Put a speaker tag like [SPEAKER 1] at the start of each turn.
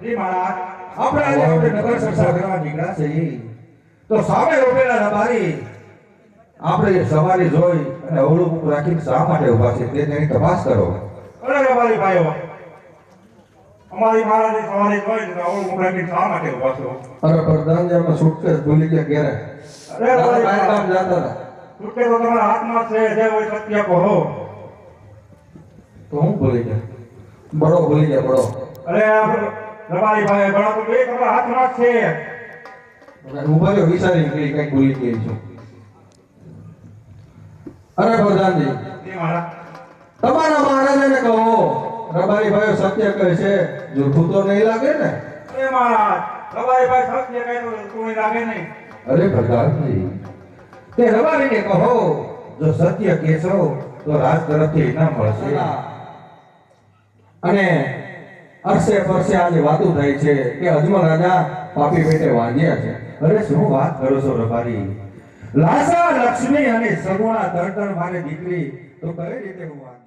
[SPEAKER 1] જી મહારાજ, આપણે આજે આપણે નગર સંસાર કરવા નીકળ્યા છીએ, તો સામે ઉભેલા રબારી આપણે સવારી જોઈ અને અવળું મુખ રાખીને શા માટે ઊભા છે તે તેની તપાસ કરો.
[SPEAKER 2] અરે રબારી ભાઈઓ, અમારી મહારાજની સવારી જોઈ ને અવળું મુખ રાખીને શા માટે ઊભા છો?
[SPEAKER 3] અરે પ્રધાનજી અમે સુટકેસ ભૂલી ગયા ઘેરે.
[SPEAKER 2] અરે રબારી
[SPEAKER 3] બહાર
[SPEAKER 2] ભાઈઓ,
[SPEAKER 3] ગામ જતા હતા.
[SPEAKER 2] સુટકેસ તો તમારા હાથમાં છે, જે હોય સત્ય કહો.
[SPEAKER 3] તો હું ભૂલી ગયા? બડો ભૂલી ગયા બડો.
[SPEAKER 2] અરે રબારી ભાઈ, ઘણા તો બે તમારા હાથમાં જ છે.
[SPEAKER 3] ઉભા રહ્યો વિચારી કઈ ભૂલી ગઈ છું. અરે પ્રધાનજી,
[SPEAKER 2] જી મહારાજ,
[SPEAKER 3] તમારા મહારાજાને કહો રબારી ભાઈઓ સત્ય કહે છે, જૂઠું તો નહીં લાગે ને?
[SPEAKER 2] અરે મહારાજ, રબારી ભાઈ સત્ય કહે તો કોઈ લાગે નહીં.
[SPEAKER 1] અરે પ્રધાનજી, તે રબારીને કહો જો સત્ય કહેશો તો રાજ તરફથી ઇનામ મળશે.
[SPEAKER 3] અને અરસે પરસે આજે વાતો થાય છે કે અજમલ રાજા પાપી પેટે વાંજ્યા છે.
[SPEAKER 1] અરે શું વાત કરો છો રબારી? લાસા લક્ષ્મી અને સગુણા તરતર મારે દીકરી તો કઈ રીતે હું વાત